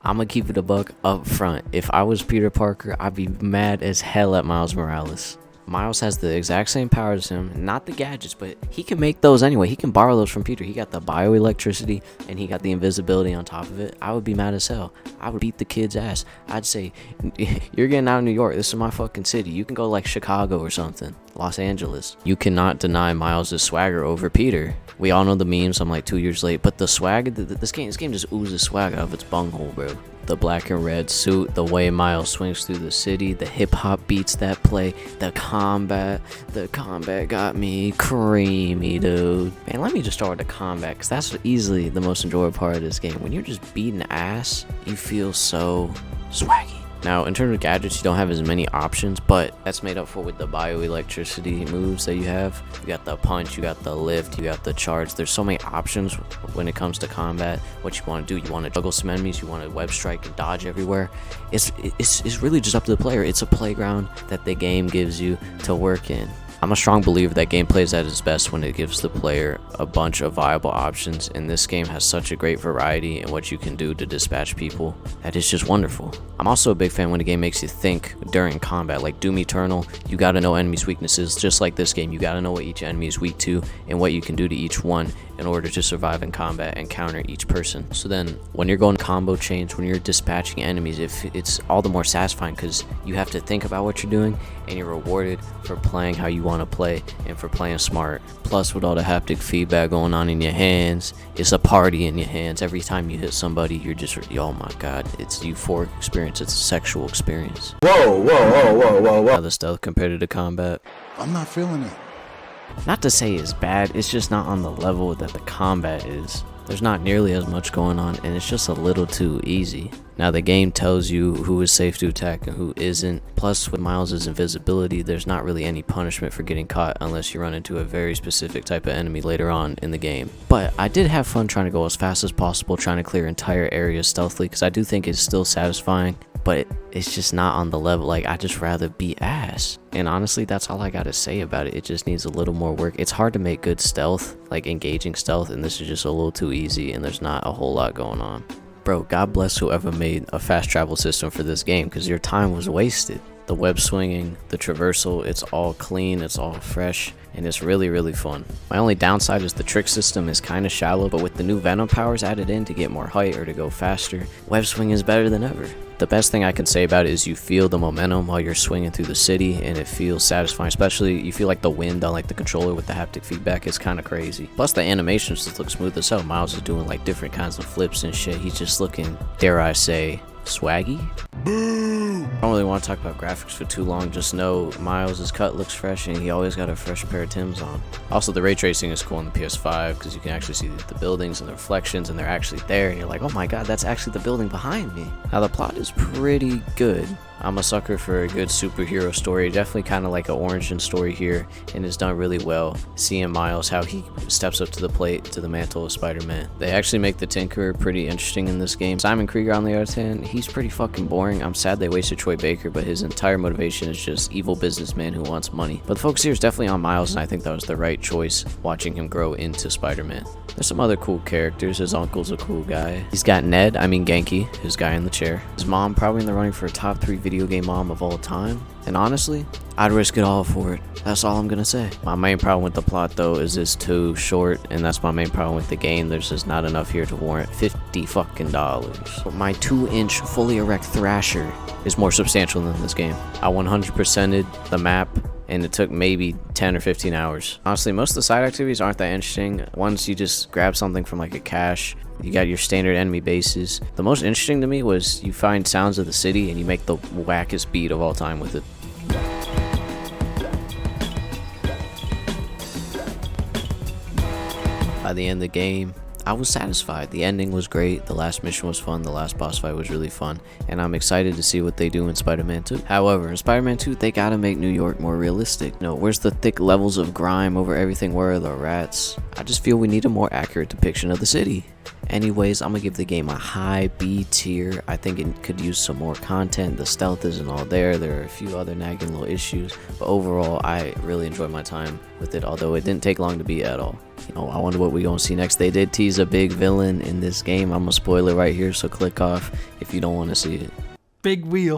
I'm gonna keep it a buck up front. If I was Peter Parker, I'd be mad as hell at Miles Morales. Miles has the exact same powers as him, not the gadgets, but he can make those anyway. He can borrow those from Peter. He got the bioelectricity and he got the invisibility on top of it. I would be mad as hell. I would beat the kid's ass. I'd say, you're getting out of New York. This is my fucking city. You can go like Chicago or something. Los Angeles. You cannot deny Miles' swagger over Peter. We all know the memes. I'm like 2 years late, but the swag, this game just oozes swag out of its bunghole, bro. The black and red suit, the way Miles swings through the city, the hip-hop beats that play, the combat got me creamy, dude. Man, let me just start with the combat, because that's easily the most enjoyable part of this game. When you're just beating ass, you feel so swaggy. Now, in terms of gadgets, you don't have as many options, but that's made up for with the bioelectricity moves that you have. You got the punch, you got the lift, you got the charge. There's so many options when it comes to combat. What you want to do, you want to juggle some enemies, you want to web strike and dodge everywhere. It's really just up to the player. It's a playground that the game gives you to work in. I'm a strong believer that gameplay is at its best when it gives the player a bunch of viable options, and this game has such a great variety in what you can do to dispatch people that it's just wonderful. I'm also a big fan when a game makes you think during combat, like Doom Eternal. You gotta know enemies' weaknesses, just like this game. You gotta know what each enemy is weak to and what you can do to each one in order to survive in combat and counter each person. So then when you're going combo chains, when you're dispatching enemies, it's all the more satisfying because you have to think about what you're doing and you're rewarded for playing how you want to play and for playing smart. Plus, with all the haptic feedback going on in your hands, it's a party in your hands. Every time you hit somebody, you're just, oh my god, it's a euphoric experience. It's a sexual experience. Whoa. The stealth compared to the combat, I'm not feeling it. not to say it's bad, it's just not on the level that the combat is. There's not nearly as much going on, and it's just a little too easy. Now, the game tells you who is safe to attack and who isn't. Plus, with Miles' invisibility, there's not really any punishment for getting caught unless you run into a very specific type of enemy later on in the game. But I did have fun trying to go as fast as possible, trying to clear entire areas stealthily, because I do think it's still satisfying, but it's just not on the level. Like, I just rather beat ass. And honestly, that's all I gotta say about it. It just needs a little more work. It's hard to make good stealth, like engaging stealth, and this is just a little too easy, and there's not a whole lot going on. Bro, God bless whoever made a fast travel system for this game, because your time was wasted. The web swinging, the traversal, it's all clean, it's all fresh, and it's really, really fun. My only downside is the trick system is kind of shallow, but with the new Venom powers added in to get more height or to go faster, web swing is better than ever. The best thing I can say about it is you feel the momentum while you're swinging through the city, and it feels satisfying. Especially you feel like the wind on like the controller with the haptic feedback. It's kind of crazy. Plus the animations just look smooth as hell. Miles is doing like different kinds of flips and shit. He's just looking, dare I say, swaggy. I don't really want to talk about graphics for too long. Just know Miles' cut looks fresh, and he always got a fresh pair of Timbs on. Also, the ray tracing is cool on the PS5 because you can actually see the buildings and the reflections, and they're actually there, and you're like, oh my god, that's actually the building behind me. Now, the plot is pretty good. I'm a sucker for a good superhero story, definitely kind of like an origin story here, and it's done really well. Seeing Miles, how he steps up to the plate, to the mantle of Spider-Man. They actually make the Tinkerer pretty interesting in this game. Simon Krieger, on the other hand, he's pretty fucking boring. I'm sad they wasted Troy Baker, but his entire motivation is just evil businessman who wants money. But the focus here is definitely on Miles, and I think that was the right choice, watching him grow into Spider-Man. There's some other cool characters. His uncle's a cool guy. He's got Genki, his guy in the chair. His mom, probably in the running for a top 3 video game mom of all time. And honestly, I'd risk it all for it. That's all I'm gonna say. My main problem with the plot though is it's too short, and that's my main problem with the game. There's just not enough here to warrant $50 fucking dollars. But my 2-inch fully erect Thrasher is more substantial than this game. I 100%ed the map, and it took maybe 10 or 15 hours. Honestly, most of the side activities aren't that interesting. Once you just grab something from like a cache, you got your standard enemy bases. The most interesting to me was you find sounds of the city and you make the wackest beat of all time with it. By the end of the game, I was satisfied. The ending was great, the last mission was fun, the last boss fight was really fun, and I'm excited to see what they do in Spider-Man 2. However, in Spider-Man 2, they gotta make New York more realistic. No, where's the thick levels of grime over everything? Where are the rats? I just feel we need a more accurate depiction of the city. Anyways, I'm gonna give the game a high B tier. I think it could use some more content. The stealth isn't all there. There are a few other nagging little issues, but overall, I really enjoyed my time with it, although it didn't take long to beat at all. You know, I wonder what we're gonna see next. They did tease a big villain in this game. I'm gonna spoil it right here, so click off if you don't want to see it. Big wheel.